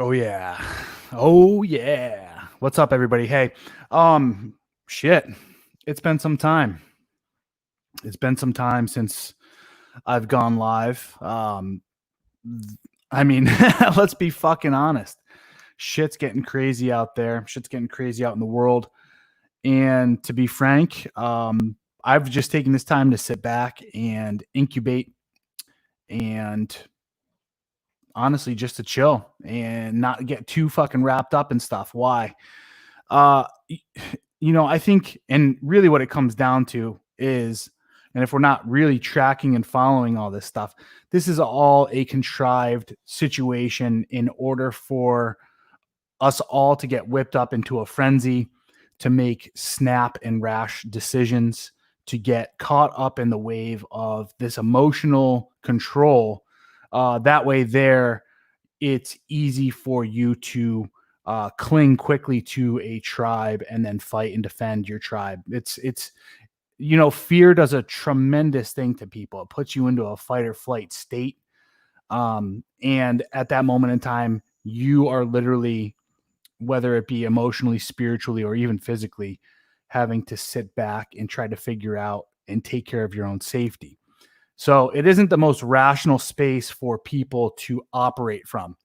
Oh yeah. Oh yeah. What's up, everybody? Hey, shit. It's been some time. It's been some time since I've gone live. I mean, let's be fucking honest. Shit's getting crazy out there. Shit's getting crazy out in the world. And to be frank, I've just taken this time to sit back and incubate and honestly just to chill and not get too fucking wrapped up in stuff. Why? Uh, I think, and really what it comes down to is, and if we're not really tracking and following all this stuff, this is all a contrived situation in order for us all to get whipped up into a frenzy, to make snap and rash decisions, to get caught up in the wave of this emotional control. That way, it's easy for you to cling quickly to a tribe and then fight and defend your tribe. It's fear does a tremendous thing to people. It puts you into a fight or flight state. And at that moment in time, you are literally, whether it be emotionally, spiritually, or even physically, having to sit back and try to figure out and take care of your own safety. So it isn't the most rational space for people to operate from.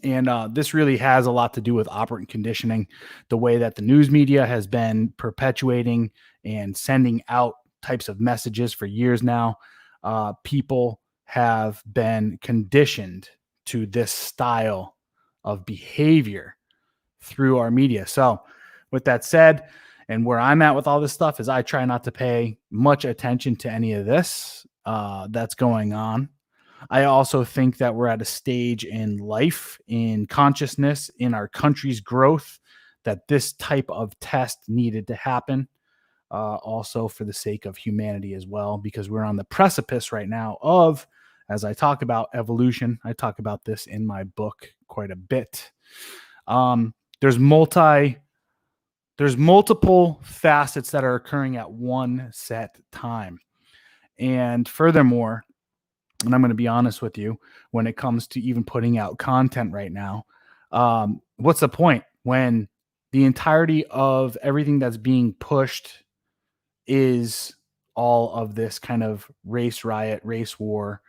And this really has a lot to do with operant conditioning, the way that the news media has been perpetuating and sending out types of messages for years now. People have been conditioned to this style of behavior through our media. So with that said, and where I'm at with all this stuff is I try not to pay much attention to any of this that's going on. I also think that we're at a stage in life, in consciousness, in our country's growth, that this type of test needed to happen. Also for the sake of humanity as well, because we're on the precipice right now of, as I talk about evolution, I talk about this in my book quite a bit. There's multiple facets that are occurring at one set time. And furthermore, and I'm going to be honest with you, when it comes to even putting out content right now, what's the point when the entirety of everything that's being pushed is all of this kind of race riot, race war,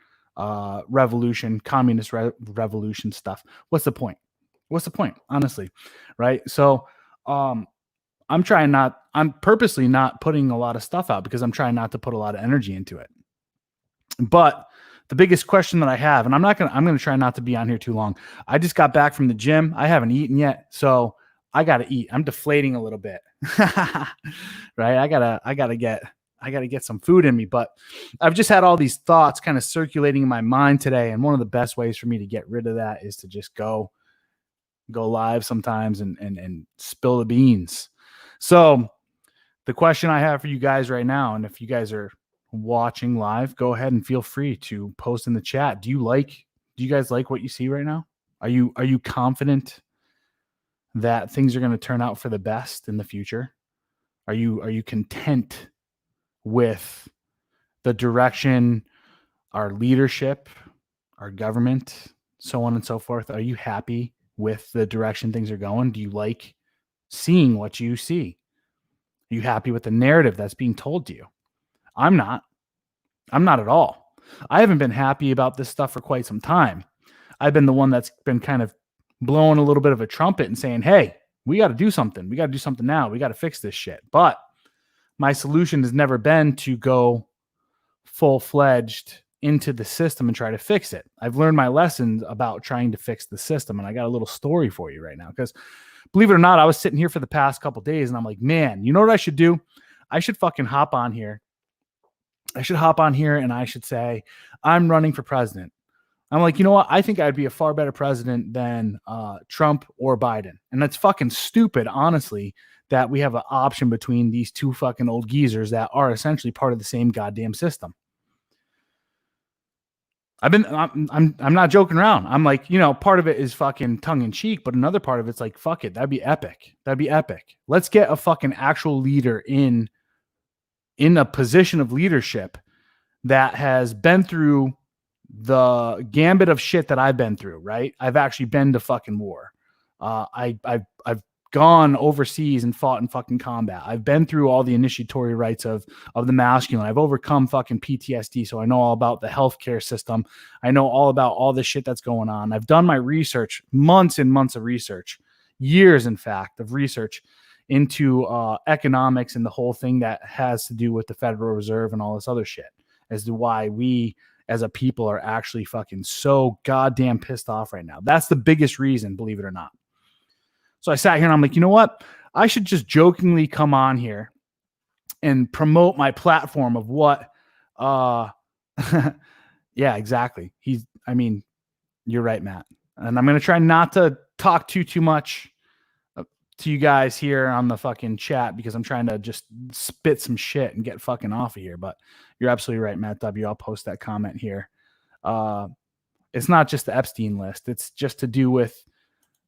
revolution, communist revolution stuff? What's the point? What's the point, honestly? Right? So I'm purposely not putting a lot of stuff out because I'm trying not to put a lot of energy into it. But the biggest question that I have, and I'm going to try not to be on here too long. I just got back from the gym. I haven't eaten yet. So I got to eat. I'm deflating a little bit, right? I gotta get some food in me, but I've just had all these thoughts kind of circulating in my mind today. And one of the best ways for me to get rid of that is to just go live sometimes and spill the beans. So the question I have for you guys right now, and if you guys are watching live, go ahead and feel free to post in the chat. Do you guys like what you see right now? Are you confident that things are going to turn out for the best in the future? Are you content with the direction our leadership, our government, so on and so forth? Are you happy with the direction things are going? Do you like seeing what you see? Are you happy with the narrative that's being told to you? I'm not at all. I haven't been happy about this stuff for quite some time. I've been the one that's been kind of blowing a little bit of a trumpet and saying, hey, we got to do something. We got to do something now. We got to fix this shit. But my solution has never been to go full-fledged into the system and try to fix it. I've learned my lessons about trying to fix the system. And I got a little story for you right now, because believe it or not, I was sitting here for the past couple of days and I'm like, man, you know what I should do? I should fucking hop on here. And I should say, I'm running for president. I'm like, you know what? I think I'd be a far better president than Trump or Biden. And that's fucking stupid, honestly, that we have an option between these two fucking old geezers that are essentially part of the same goddamn system. I'm not joking around. I'm like, part of it is fucking tongue in cheek, but another part of it's like, fuck it. That'd be epic. Let's get a fucking actual leader in a position of leadership that has been through the gambit of shit that I've been through, right? I've actually been to fucking war. I've gone overseas and fought in fucking combat. I've been through all the initiatory rites of the masculine. I've overcome fucking PTSD, so I know all about the healthcare system. I know all about all the shit that's going on. I've done my research, months and months of research, years, in fact, of research into economics and the whole thing that has to do with the Federal Reserve and all this other shit, as to why we as a people are actually fucking so goddamn pissed off right now. That's the biggest reason, believe it or not. So I sat here and I'm like, you know what? I should just jokingly come on here and promote my platform of what, yeah, exactly. You're right, Matt. And I'm going to try not to talk too much to you guys here on the fucking chat, because I'm trying to just spit some shit and get fucking off of here. But you're absolutely right, Matt W. I'll post that comment here. It's not just the Epstein list. It's just to do with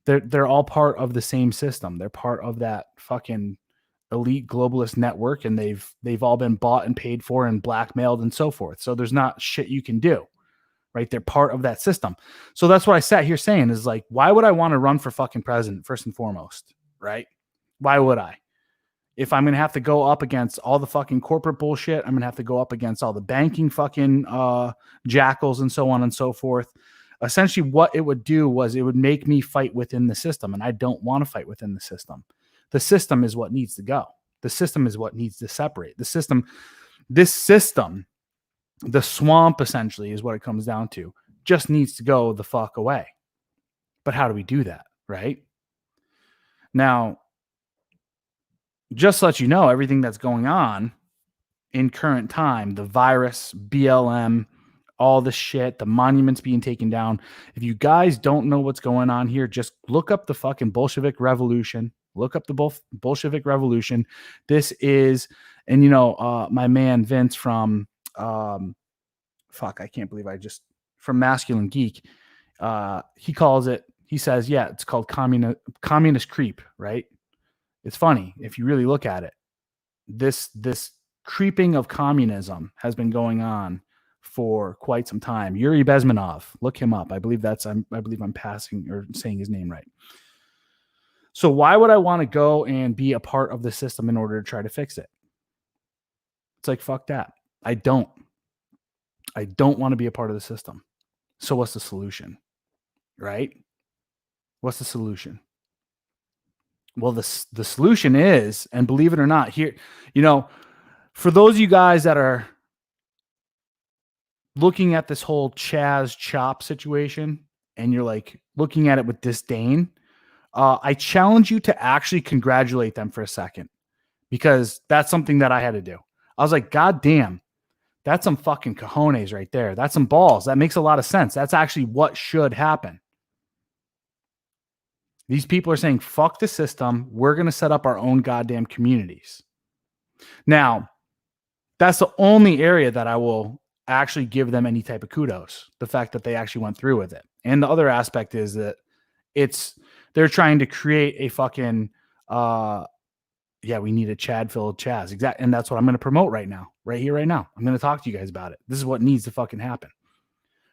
they're all part of the same system. They're part of that fucking elite globalist network, and they've all been bought and paid for and blackmailed and so forth. So there's not shit you can do, right? They're part of that system. So that's what I sat here saying is like, why would I want to run for fucking president first and foremost, right? Why would I? If I'm going to have to go up against all the fucking corporate bullshit, I'm going to have to go up against all the banking fucking jackals and so on and so forth. Essentially, what it would do was it would make me fight within the system, and I don't want to fight within the system. The system is what needs to go. The system is what needs to separate. This system, the swamp essentially is what it comes down to, just needs to go the fuck away. But how do we do that, right? Now, just to let you know, everything that's going on in current time, the virus, BLM, all the shit, the monuments being taken down. If you guys don't know what's going on here, just look up the fucking Bolshevik Revolution. Look up the Bolshevik Revolution. This is, and my man Vince from, I can't believe from Masculine Geek, he calls it, he says, yeah, it's called communist creep, right? It's funny if you really look at it. This creeping of communism has been going on for quite some time. Yuri Bezmenov, look him up. I believe I'm passing or saying his name right. So why would I want to go and be a part of the system in order to try to fix it? It's like, fuck that. I don't want to be a part of the system. So what's the solution? Right? What's the solution? Well, the solution is, and believe it or not, here, for those of you guys that are looking at this whole Chaz Chop situation and you're like looking at it with disdain, I challenge you to actually congratulate them for a second, because that's something that I had to do. I was like, God damn, that's some fucking cojones right there. That's some balls. That makes a lot of sense. That's actually what should happen. These people are saying, fuck the system. We're going to set up our own goddamn communities. Now, that's the only area that I will actually give them any type of kudos. The fact that they actually went through with it. And the other aspect is that they're trying to create a fucking, we need a Chad-filled Chaz. Exactly. And that's what I'm going to promote right now, right here, right now. I'm going to talk to you guys about it. This is what needs to fucking happen,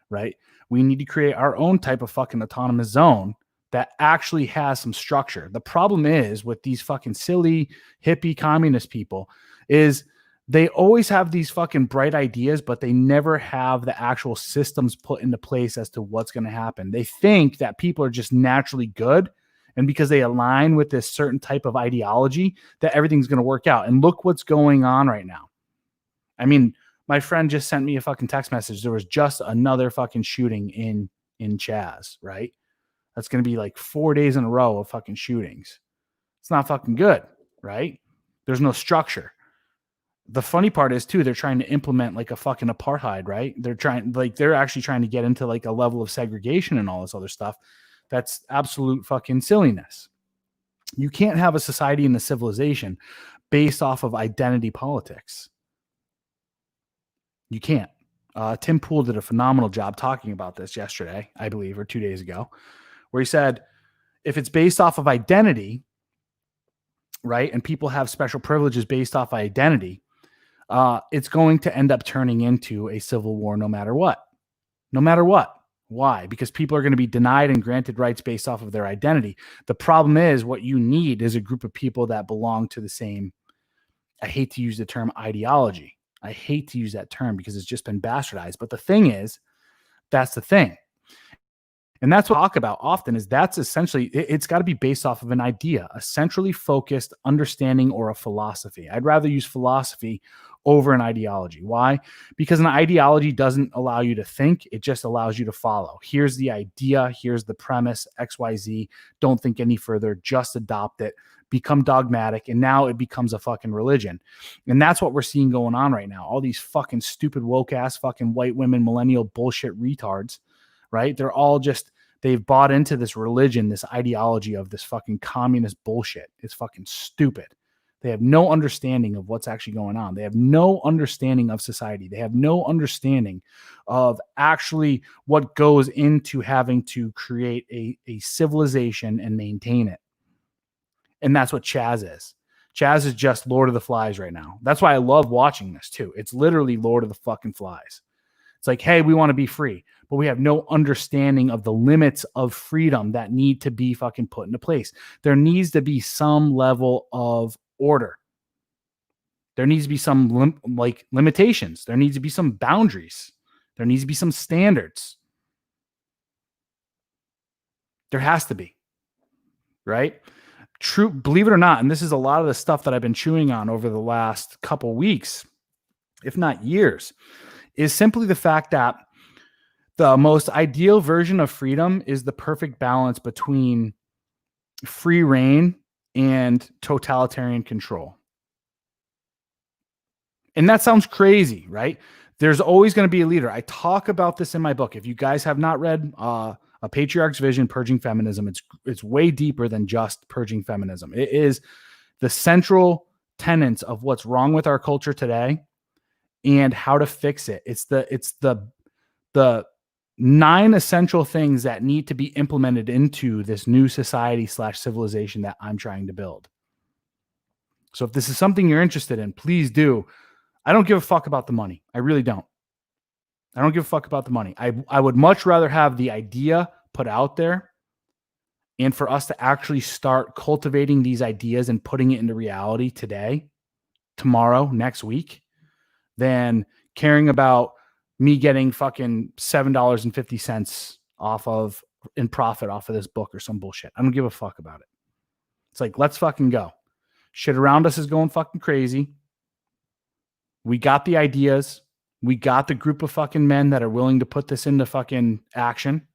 right? We need to create our own type of fucking autonomous zone that actually has some structure. The problem is with these fucking silly hippie communist people is they always have these fucking bright ideas, but they never have the actual systems put into place as to what's going to happen. They think that people are just naturally good, and because they align with this certain type of ideology, that everything's going to work out. And look what's going on right now. I mean, my friend just sent me a fucking text message. There was just another fucking shooting in Chaz, right? That's going to be like 4 days in a row of fucking shootings. It's not fucking good, right? There's no structure. The funny part is too, they're trying to implement like a fucking apartheid, right? They're actually trying to get into like a level of segregation and all this other stuff. That's absolute fucking silliness. You can't have a society and a civilization based off of identity politics. You can't. Tim Pool did a phenomenal job talking about this yesterday, I believe, or 2 days ago, where he said, if it's based off of identity, right, and people have special privileges based off identity, it's going to end up turning into a civil war no matter what. no matter what. Why? Because people are going to be denied and granted rights based off of their identity. The problem is what you need is a group of people that belong to the same, I hate to use the term ideology. I hate to use that term because it's just been bastardized. But the thing is, that's the thing. And that's what I talk about often is that's essentially, it's got to be based off of an idea, a centrally focused understanding or a philosophy. I'd rather use philosophy over an ideology. Why? Because an ideology doesn't allow you to think. It just allows you to follow. Here's the idea. Here's the premise, XYZ. Don't think any further. Just adopt it. Become dogmatic. And now it becomes a fucking religion. And that's what we're seeing going on right now. All these fucking stupid woke ass fucking white women, millennial bullshit retards, right? They're all just, they've bought into this religion, this ideology of this fucking communist bullshit. It's fucking stupid. They have no understanding of what's actually going on. They have no understanding of society. They have no understanding of actually what goes into having to create a civilization and maintain it. And that's what Chaz is. Chaz is just Lord of the Flies right now. That's why I love watching this too. It's literally Lord of the fucking Flies. It's like, hey, we want to be free, but we have no understanding of the limits of freedom that need to be fucking put into place. There needs to be some level of order. There needs to be some limitations. There needs to be some boundaries. There needs to be some standards. There has to be, right? True, believe it or not, and this is a lot of the stuff that I've been chewing on over the last couple weeks, if not years, is simply the fact that the most ideal version of freedom is the perfect balance between free reign and totalitarian control. And that sounds crazy, right? There's always going to be a leader. I talk about this in my book. If you guys have not read A Patriarch's Vision, Purging Feminism, it's way deeper than just purging feminism. It is the central tenets of what's wrong with our culture today and how to fix it. It's the 9 essential things that need to be implemented into this new society / civilization that I'm trying to build. So if this is something you're interested in, please do. I don't give a fuck about the money. I really don't. I don't give a fuck about the money. I would much rather have the idea put out there and for us to actually start cultivating these ideas and putting it into reality today, tomorrow, next week, than caring about me getting fucking $7.50 off of in profit off of this book or some bullshit. I don't give a fuck about it. It's like, let's fucking go. Shit around us is going fucking crazy. We got the ideas. We got the group of fucking men that are willing to put this into fucking action.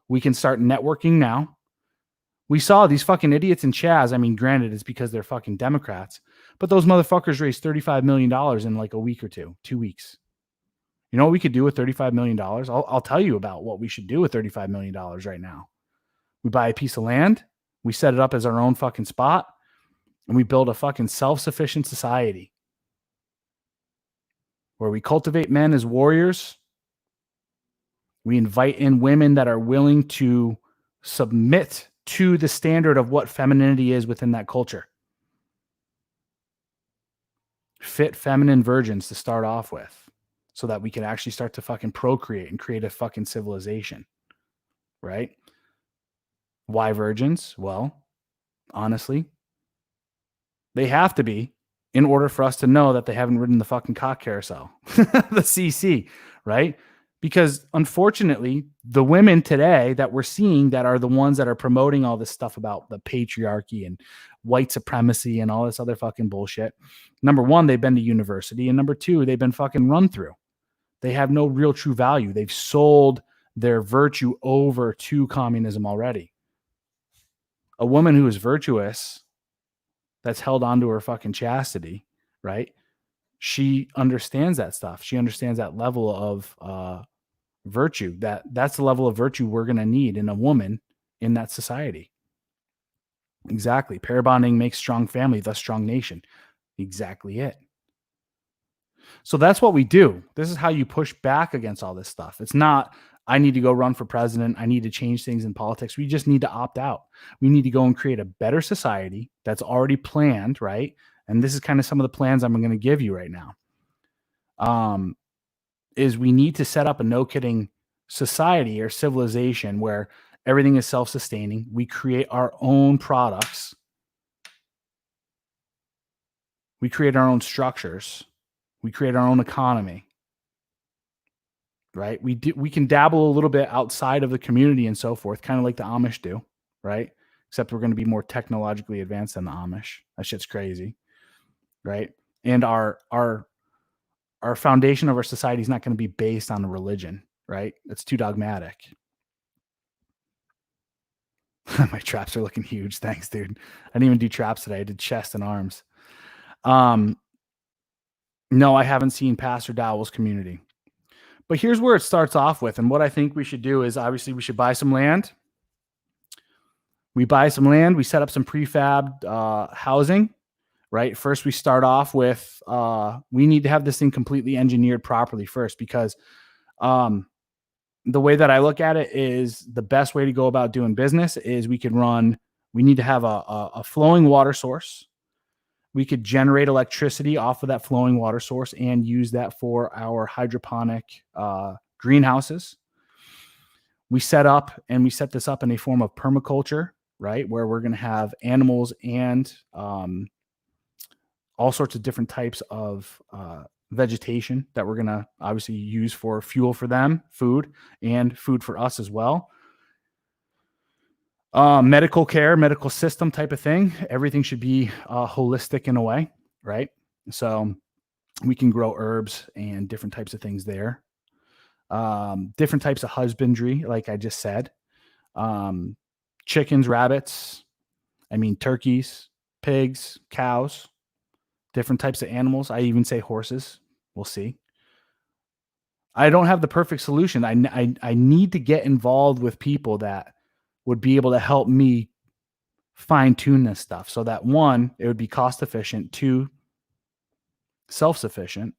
We can start networking now. We saw these fucking idiots in Chaz. I mean, granted, it's because they're fucking Democrats, but those motherfuckers raised $35 million in like a week or 2 weeks. You know what we could do with $35 million? I'll tell you about what we should do with $35 million right now. We buy a piece of land. We set it up as our own fucking spot. And we build a fucking self-sufficient society where we cultivate men as warriors. We invite in women that are willing to submit to the standard of what femininity is within that culture. Fit feminine virgins to start off with so that we can actually start to fucking procreate and create a fucking civilization, right? Why virgins? Well, honestly, they have to be in order for us to know that they haven't ridden the fucking cock carousel, the CC, right? Because unfortunately, the women today that we're seeing that are the ones that are promoting all this stuff about the patriarchy and white supremacy and all this other fucking bullshit. Number one, they've been to university. And number two, they've been fucking run through. They have no real true value. They've sold their virtue over to communism already. A woman who is virtuous, that's held onto her fucking chastity, right? She understands that stuff. She understands that level of virtue. That's the level of virtue we're going to need in a woman in that society. Exactly. Pair bonding makes strong family, thus strong nation. Exactly it. So that's what we do. This is how you push back against all this stuff. It's not, I need to go run for president. I need to change things in politics. We just need to opt out. We need to go and create a better society that's already planned, right? And this is kind of some of the plans I'm going to give you right now. Is we need to set up a no kidding society or civilization where everything is self-sustaining. We create our own products. We create our own structures. We create our own economy, right? We can dabble a little bit outside of the community and so forth, kind of like the Amish do, right? Except we're going to be more technologically advanced than the Amish. That shit's crazy, right? And our foundation of our society is not going to be based on a religion, right? It's too dogmatic. My traps are looking huge. Thanks, dude. I didn't even do traps today. I did chest and arms. No, I haven't seen Pastor Dowell's community. But here's where it starts off with. And what I think we should do is obviously we should buy some land. We buy some land. We set up some prefab housing, right? First, we start off with we need to have this thing completely engineered properly first, because the way that I look at it is the best way to go about doing business is we need to have a flowing water source. We could generate electricity off of that flowing water source and use that for our hydroponic greenhouses. We set this up in a form of permaculture, right? Where we're going to have animals and all sorts of different types of vegetation that we're going to obviously use for fuel for them, food, and food for us as well. Medical care, medical system type of thing. Everything should be holistic in a way, right? So we can grow herbs and different types of things there. Different types of husbandry, like I just said. Chickens, rabbits, turkeys, pigs, cows, different types of animals. I even say horses. We'll see. I don't have the perfect solution. I need to get involved with people that would be able to help me fine tune this stuff so that, one, it would be cost efficient, two, self-sufficient,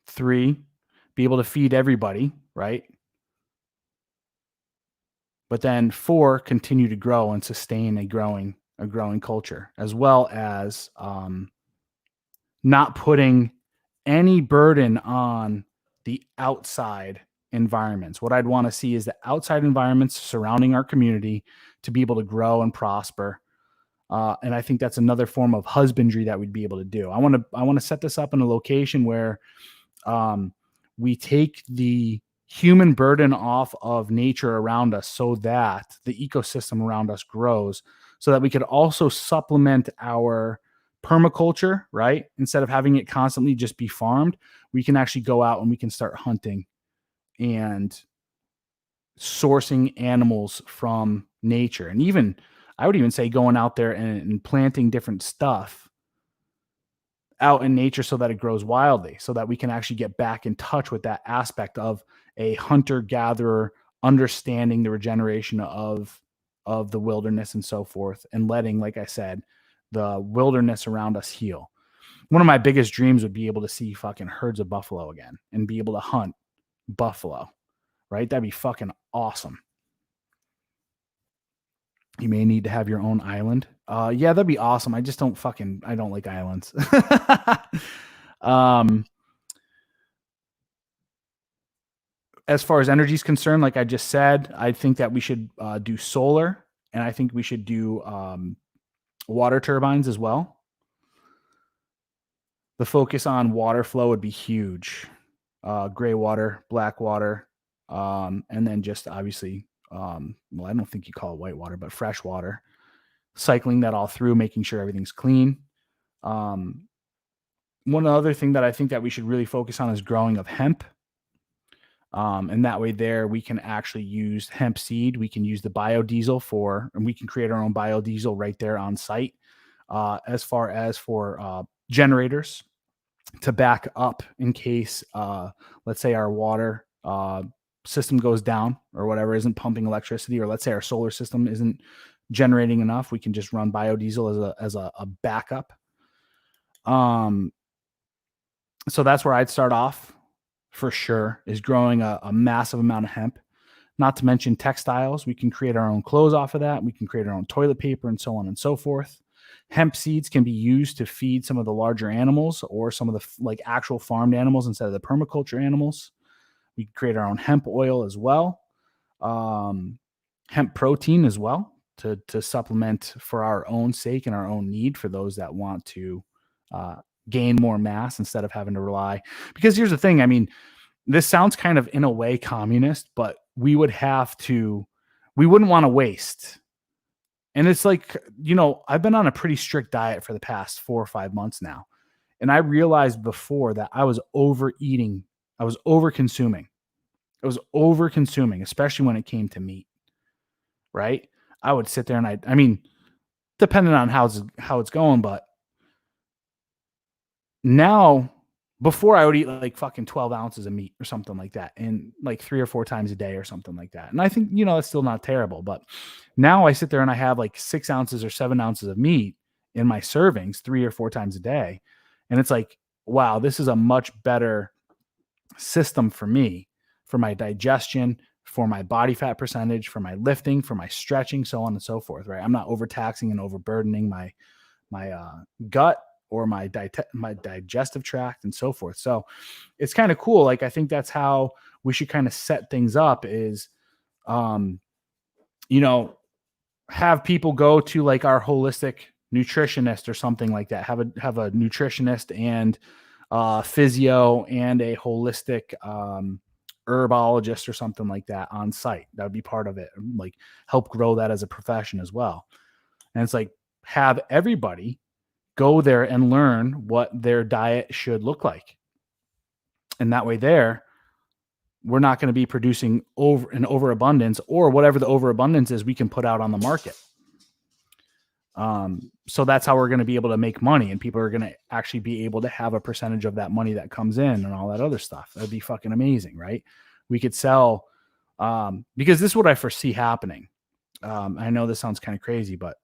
three, be able to feed everybody, right? But then four, continue to grow and sustain a growing culture, as well as not putting any burden on the outside environments. What I'd want to see is the outside environments surrounding our community to be able to grow and prosper. And I think that's another form of husbandry that we'd be able to do. I want to set this up in a location where we take the human burden off of nature around us so that the ecosystem around us grows, so that we could also supplement our permaculture, right? Instead of having it constantly just be farmed, we can actually go out and we can start hunting and sourcing animals from nature. And even, I would even say going out there and planting different stuff out in nature so that it grows wildly, so that we can actually get back in touch with that aspect of a hunter-gatherer, understanding the regeneration of the wilderness and so forth, and letting, like I said, the wilderness around us heal. One of my biggest dreams would be able to see fucking herds of buffalo again and be able to hunt buffalo, right? That'd be fucking awesome. You may need to have your own island. Yeah, that'd be awesome. I just don't like islands. As far as energy is concerned, like I just said, I think that we should do solar, and I think we should do water turbines as well. The focus on water flow would be huge. Gray water, black water, and then just obviously, well, I don't think you call it white water, but fresh water. Cycling that all through, making sure everything's clean. One other thing that I think that we should really focus on is growing of hemp. And that way there we can actually use hemp seed. We can use the biodiesel and we can create our own biodiesel right there on site. As far as for generators to back up in case, let's say our water system goes down or whatever, isn't pumping electricity, or let's say our solar system isn't generating enough, we can just run biodiesel as a backup. So that's where I'd start off for sure, is growing a massive amount of hemp. Not to mention textiles. We can create our own clothes off of that. We can create our own toilet paper and so on and so forth. Hemp seeds can be used to feed some of the larger animals or some of the actual farmed animals instead of the permaculture animals. We can create our own hemp oil as well, hemp protein as well, to supplement for our own sake and our own need for those that want to gain more mass instead of having to rely. Because here's the thing, I mean, this sounds kind of in a way communist, but we wouldn't want to waste. And it's like, I've been on a pretty strict diet for the past 4 or 5 months now. And I realized before that I was overeating. I was over-consuming, especially when it came to meat, right? I would sit there and I mean, depending on how it's going, but now, before I would eat like fucking 12 ounces of meat or something like that, and like 3 or 4 times a day or something like that. And I think, that's still not terrible, but now I sit there and I have like 6 ounces or 7 ounces of meat in my servings 3 or 4 times a day. And it's like, wow, this is a much better system for me, for my digestion, for my body fat percentage, for my lifting, for my stretching, so on and so forth, right? I'm not overtaxing and overburdening my gut or my digestive tract and so forth. So it's kind of cool. Like, I think that's how we should kind of set things up is, have people go to like our holistic nutritionist or something like that. Have a nutritionist and physio and a holistic herbologist or something like that on site. That would be part of it. Like, help grow that as a profession as well. And it's like, have everybody go there and learn what their diet should look like. And that way we're not going to be producing an overabundance, or whatever the overabundance is we can put out on the market. So that's how we're going to be able to make money, and people are going to actually be able to have a percentage of that money that comes in and all that other stuff. That'd be fucking amazing, right? We could sell, because this is what I foresee happening. I know this sounds kind of crazy, but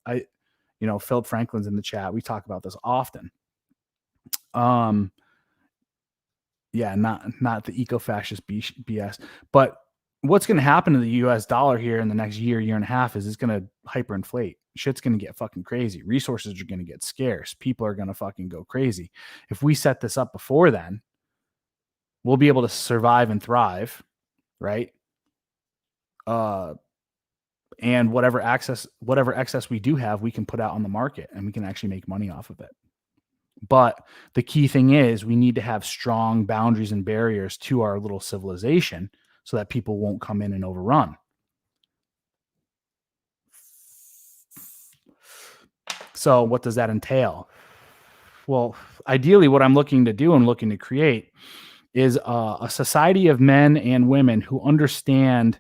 Philip Franklin's in the chat. We talk about this often. Yeah, not the eco-fascist BS, but what's going to happen to the US dollar here in the next year and a half is it's going to hyperinflate. Shit's going to get fucking crazy. Resources are going to get scarce. People are going to fucking go crazy. If we set this up before then, we'll be able to survive and thrive, right? And whatever excess we do have, we can put out on the market and we can actually make money off of it. But the key thing is we need to have strong boundaries and barriers to our little civilization so that people won't come in and overrun. So what does that entail? Well, ideally, what I'm looking to do and looking to create is a society of men and women who understand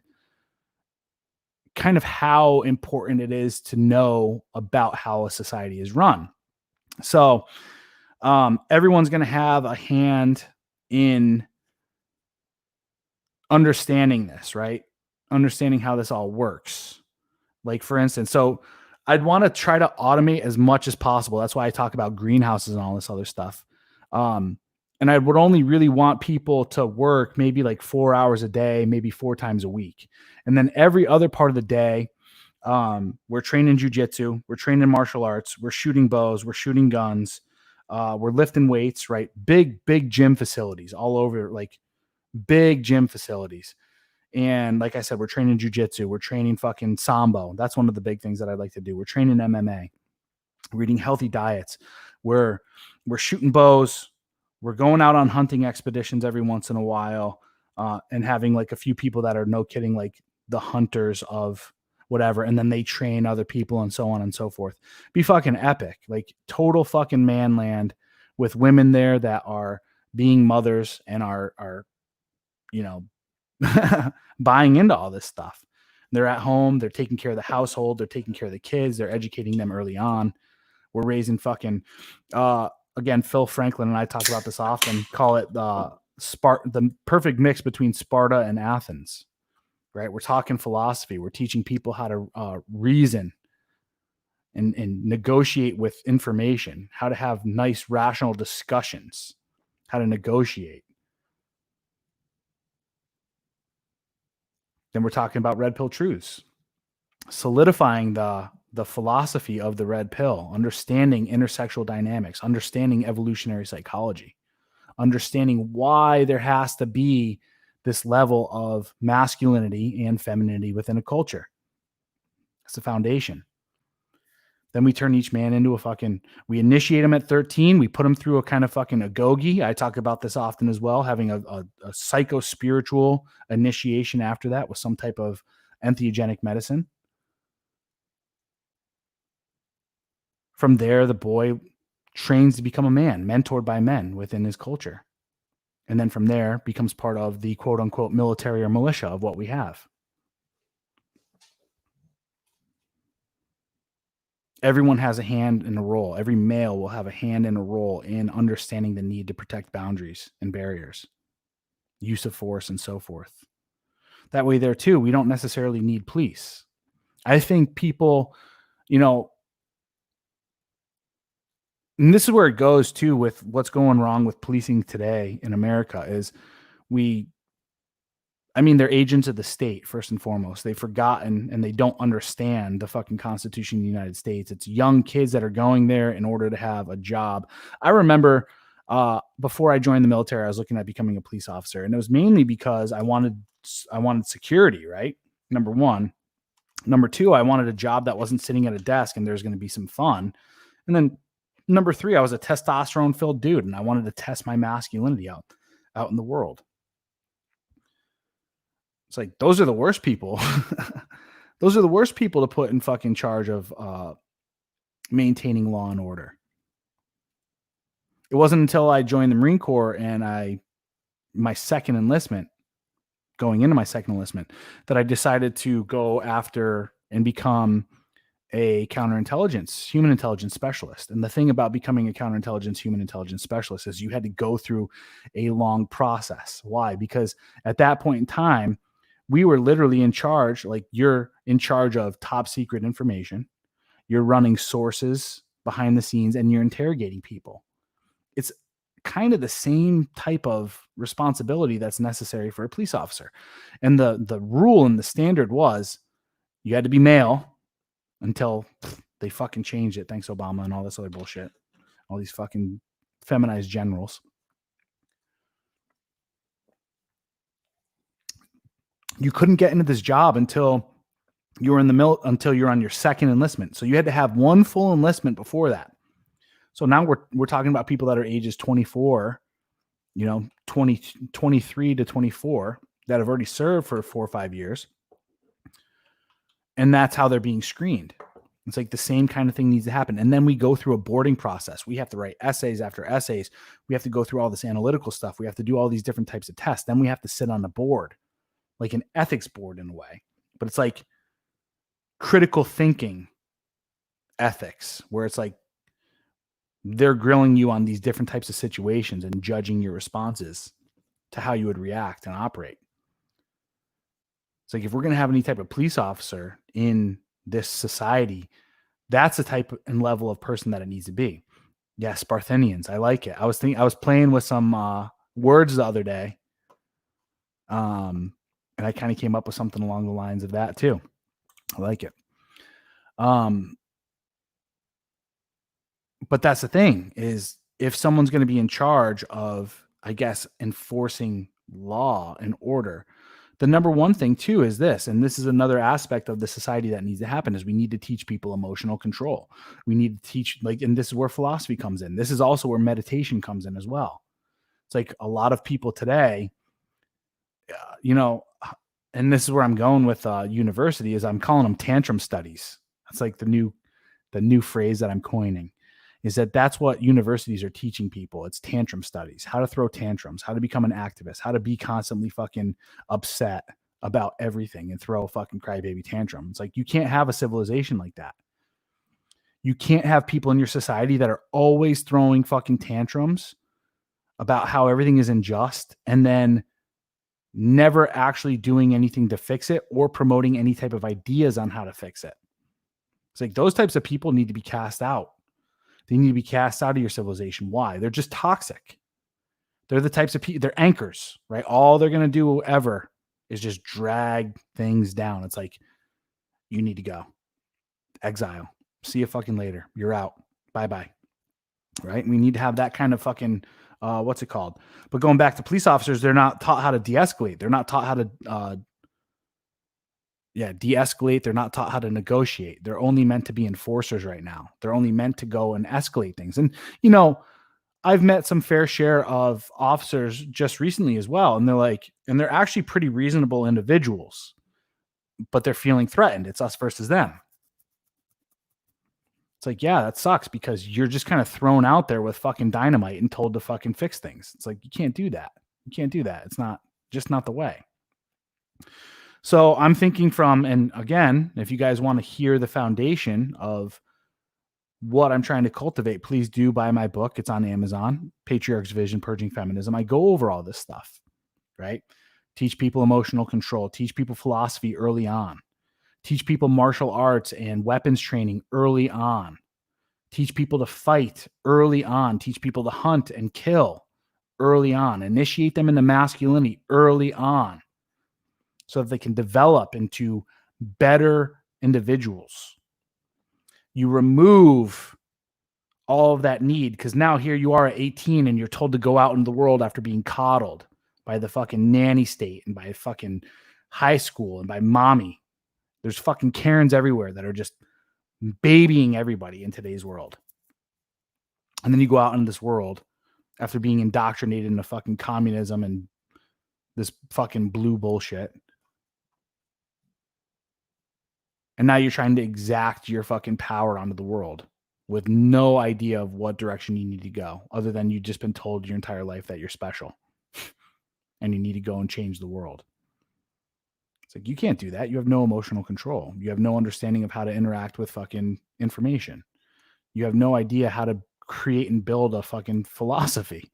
kind of how important it is to know about how a society is run. So everyone's going to have a hand in understanding this, right? Understanding how this all works. Like, for instance, so I'd want to try to automate as much as possible. That's why I talk about greenhouses and all this other stuff. And I would only really want people to work maybe like 4 hours a day, maybe 4 times a week. And then every other part of the day, we're training jujitsu, we're training martial arts, we're shooting bows, we're shooting guns, we're lifting weights, right? Big gym facilities all over, like big gym facilities. And like I said, we're training jujitsu, we're training fucking sambo. That's one of the big things that I'd like to do. We're training MMA, we're eating healthy diets. We're shooting bows. We're going out on hunting expeditions every once in a while, and having like a few people that are, no kidding, like the hunters of whatever. And then they train other people and so on and so forth. Be fucking epic. Like total fucking man land with women there that are being mothers and are buying into all this stuff. They're at home. They're taking care of the household. They're taking care of the kids. They're educating them early on. We're raising fucking, again, Phil Franklin and I talk about this often, call it the perfect mix between Sparta and Athens, right? We're talking philosophy. We're teaching people how to reason and negotiate with information, how to have nice, rational discussions, how to negotiate. Then we're talking about red pill truths, solidifying the philosophy of the red pill, understanding intersexual dynamics, understanding evolutionary psychology, understanding why there has to be this level of masculinity and femininity within a culture. It's the foundation. Then we turn each man into we initiate him at 13. We put him through a kind of fucking agoge. I talk about this often as well, having a psycho-spiritual initiation after that with some type of entheogenic medicine. From there, the boy trains to become a man, mentored by men within his culture. And then from there becomes part of the quote unquote military or militia of what we have. Everyone has a hand in a role. Every male will have a hand in a role in understanding the need to protect boundaries and barriers, use of force, and so forth. That way there too, we don't necessarily need police. I think people, and this is where it goes too with what's going wrong with policing today in America is they're agents of the state, first and foremost. They've forgotten and they don't understand the fucking Constitution of the United States. It's young kids that are going there in order to have a job. I remember before I joined the military, I was looking at becoming a police officer, and it was mainly because I wanted security, right? Number one. Number two, I wanted a job that wasn't sitting at a desk and there's going to be some fun. And then number three, I was a testosterone-filled dude, and I wanted to test my masculinity out in the world. It's like, those are the worst people. Those are the worst people to put in fucking charge of maintaining law and order. It wasn't until I joined the Marine Corps and going into my second enlistment, that I decided to go after and become a human intelligence specialist. And the thing about becoming a counterintelligence, human intelligence specialist is you had to go through a long process. Why? Because at that point in time, we were literally in charge, like you're in charge of top secret information. You're running sources behind the scenes and you're interrogating people. It's kind of the same type of responsibility that's necessary for a police officer. And the rule and the standard was you had to be male until they fucking changed it. Thanks, Obama, and all this other bullshit. All these fucking feminized generals. You couldn't get into this job until you were until you're on your second enlistment. So you had to have one full enlistment before that. So now we're talking about people that are ages 24, 23 to 24 that have already served for 4 or 5 years. And that's how they're being screened. It's like the same kind of thing needs to happen. And then we go through a boarding process. We have to write essays after essays. We have to go through all this analytical stuff. We have to do all these different types of tests. Then we have to sit on a board, like an ethics board in a way. But it's like critical thinking ethics, where it's like they're grilling you on these different types of situations and judging your responses to how you would react and operate. It's like, if we're going to have any type of police officer in this society, that's the type and level of person that it needs to be. Yes, Spartanians. I like it. I was playing with some words the other day. And I kind of came up with something along the lines of that too. I like it. But that's the thing, is if someone's going to be in charge of, I guess, enforcing law and order, the number one thing too is this, and this is another aspect of the society that needs to happen, is we need to teach people emotional control. We need to teach, and this is where philosophy comes in. This is also where meditation comes in as well. It's like a lot of people today, and this is where I'm going with university, is I'm calling them tantrum studies. That's like the new phrase that I'm coining, is that's what universities are teaching people. It's tantrum studies, how to throw tantrums, how to become an activist, how to be constantly fucking upset about everything and throw a fucking crybaby tantrum. It's like, you can't have a civilization like that. You can't have people in your society that are always throwing fucking tantrums about how everything is unjust and then never actually doing anything to fix it or promoting any type of ideas on how to fix it. It's like, those types of people need to be cast out. They need to be cast out of your civilization. Why? They're just toxic. They're the types of people, they're anchors, right? All they're going to do ever is just drag things down. It's like, you need to go. Exile. See you fucking later. You're out. Bye-bye. Right? We need to have that kind of fucking what's it called? But going back to police officers, they're not taught how to de-escalate. They're not taught how to de-escalate. They're not taught how to negotiate. They're only meant to be enforcers right now. They're only meant to go and escalate things. And I've met some fair share of officers just recently as well, and they're actually pretty reasonable individuals, but they're feeling threatened. It's us versus them. It's like, yeah, that sucks because you're just kind of thrown out there with fucking dynamite and told to fucking fix things. It's like, you can't do that. You can't do that. It's not the way. So I'm thinking and again, if you guys want to hear the foundation of what I'm trying to cultivate, please do buy my book. It's on Amazon, Patriarch's Vision, Purging Feminism. I go over all this stuff, right? Teach people emotional control, teach people philosophy early on, teach people martial arts and weapons training early on, teach people to fight early on, teach people to hunt and kill early on, initiate them into masculinity early on so that they can develop into better individuals. You remove all of that need because now here you are at 18 and you're told to go out into the world after being coddled by the fucking nanny state and by fucking high school and by mommy. There's fucking Karens everywhere that are just babying everybody in today's world. And then you go out into this world after being indoctrinated into fucking communism and this fucking blue bullshit. And now you're trying to exact your fucking power onto the world with no idea of what direction you need to go, other than you've just been told your entire life that you're special and you need to go and change the world. It's like, you can't do that. You have no emotional control. You have no understanding of how to interact with fucking information. You have no idea how to create and build a fucking philosophy,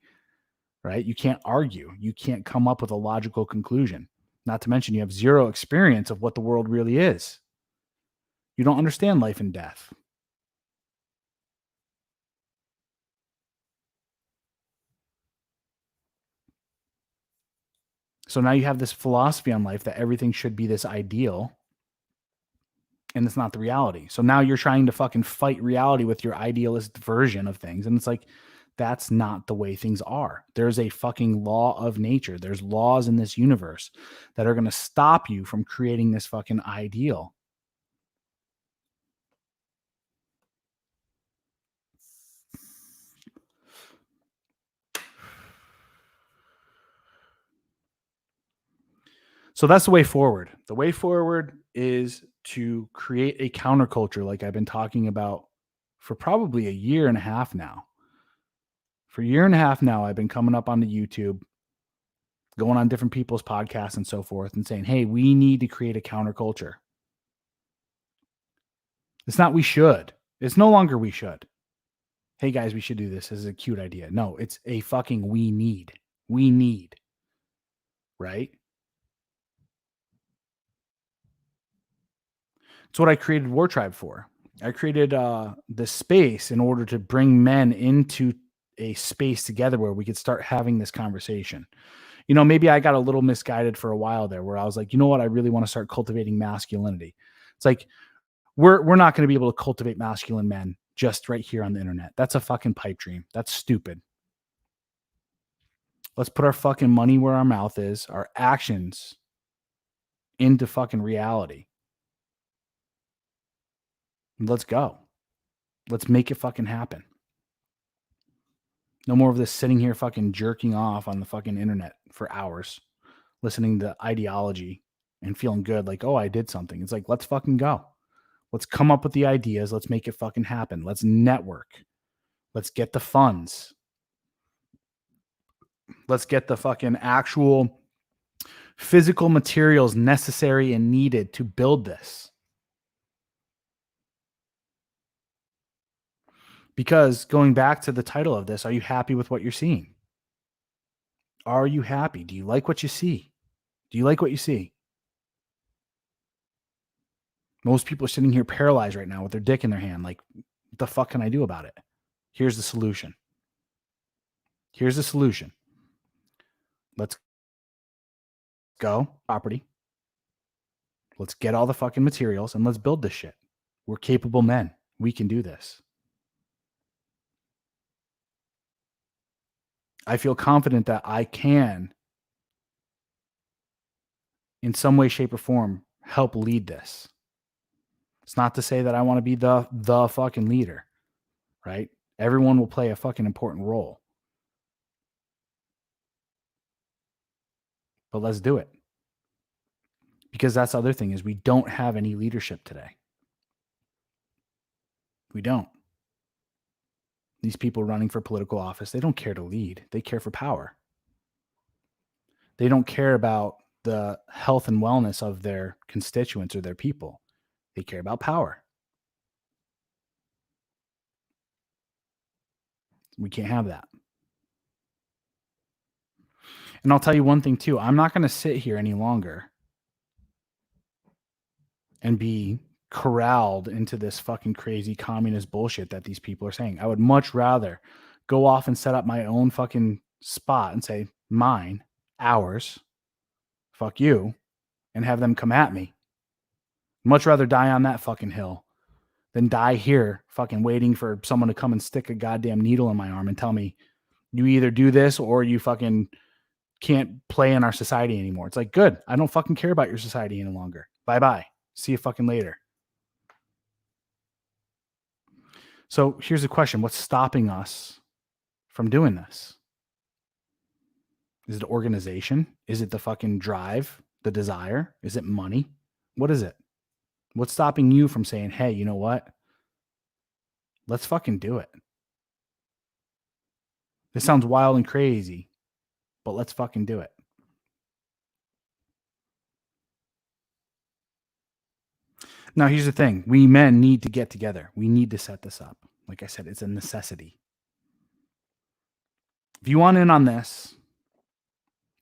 right? You can't argue. You can't come up with a logical conclusion. Not to mention you have zero experience of what the world really is. You don't understand life and death. So now you have this philosophy on life that everything should be this ideal, and it's not the reality. So now you're trying to fucking fight reality with your idealist version of things. And it's like, that's not the way things are. There's a fucking law of nature. There's laws in this universe that are going to stop you from creating this fucking ideal. So that's the way forward. The way forward is to create a counterculture like I've been talking about for probably a year and a half now. For a year and a half now, I've been coming up on the YouTube, going on different people's podcasts and so forth and saying, hey, we need to create a counterculture. It's not we should. It's no longer we should. Hey, guys, we should do this. This is a cute idea. No, it's a fucking we need. We need. Right? It's what I created WarTribe for. I created the space in order to bring men into a space together where we could start having this conversation. Maybe I got a little misguided for a while there where I was like, you know what? I really want to start cultivating masculinity. It's like, we're not going to be able to cultivate masculine men just right here on the internet. That's a fucking pipe dream. That's stupid. Let's put our fucking money where our mouth is, our actions into fucking reality. Let's go. Let's make it fucking happen. No more of this sitting here fucking jerking off on the fucking internet for hours, listening to ideology and feeling good like, oh, I did something. It's like, let's fucking go. Let's come up with the ideas. Let's make it fucking happen. Let's network. Let's get the funds. Let's get the fucking actual physical materials necessary and needed to build this. Because going back to the title of this, are you happy with what you're seeing? Are you happy? Do you like what you see? Do you like what you see? Most people are sitting here paralyzed right now with their dick in their hand. Like, what the fuck can I do about it? Here's the solution. Here's the solution. Let's go property. Let's get all the fucking materials and let's build this shit. We're capable men. We can do this. I feel confident that I can, in some way, shape, or form, help lead this. It's not to say that I want to be the fucking leader, right? Everyone will play a fucking important role. But let's do it. Because that's the other thing is we don't have any leadership today. We don't. These people running for political office, they don't care to lead. They care for power. They don't care about the health and wellness of their constituents or their people. They care about power. We can't have that. And I'll tell you one thing too. I'm not going to sit here any longer and be corralled into this fucking crazy communist bullshit that these people are saying. I would much rather go off and set up my own fucking spot and say, mine, ours, fuck you, and have them come at me. Much rather die on that fucking hill than die here fucking waiting for someone to come and stick a goddamn needle in my arm and tell me you either do this or you fucking can't play in our society anymore. It's like, good. I don't fucking care about your society any longer. Bye-bye. See you fucking later. So here's the question. What's stopping us from doing this? Is it organization? Is it the fucking drive, the desire? Is it money? What is it? What's stopping you from saying, hey, you know what? Let's fucking do it. This sounds wild and crazy, but let's fucking do it. Now, here's the thing. We men need to get together. We need to set this up. Like I said, it's a necessity. If you want in on this,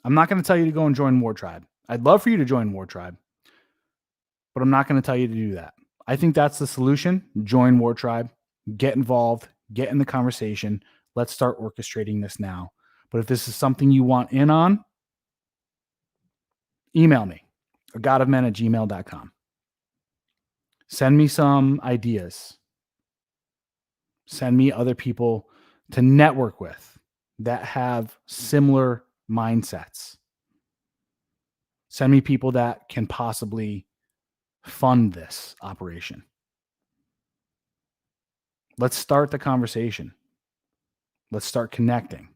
I'm not going to tell you to go and join WarTribe. I'd love for you to join WarTribe, but I'm not going to tell you to do that. I think that's the solution. Join WarTribe, get involved, get in the conversation. Let's start orchestrating this now. But if this is something you want in on, email me, agodofmen@gmail.com. Send me some ideas. Send me other people to network with that have similar mindsets. Send me people that can possibly fund this operation. Let's start the conversation. Let's start connecting.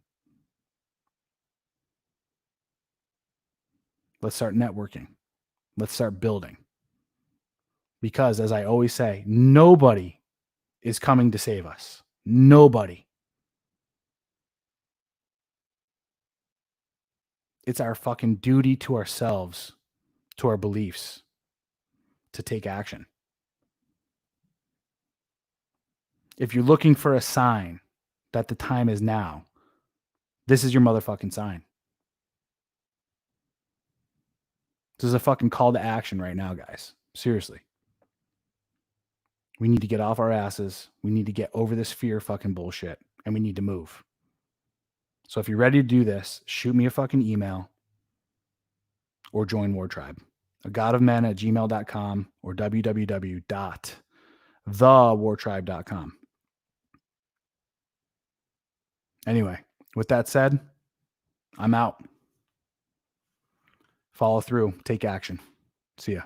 Let's start networking. Let's start building. Because as I always say, nobody is coming to save us. Nobody. It's our fucking duty to ourselves, to our beliefs, to take action. If you're looking for a sign that the time is now, this is your motherfucking sign. This is a fucking call to action right now, guys. Seriously. We need to get off our asses. We need to get over this fear fucking bullshit, and we need to move. So if you're ready to do this, shoot me a fucking email or join WarTribe. agodofmen@gmail.com or www.thewartribe.com. Anyway, with that said, I'm out. Follow through. Take action. See ya.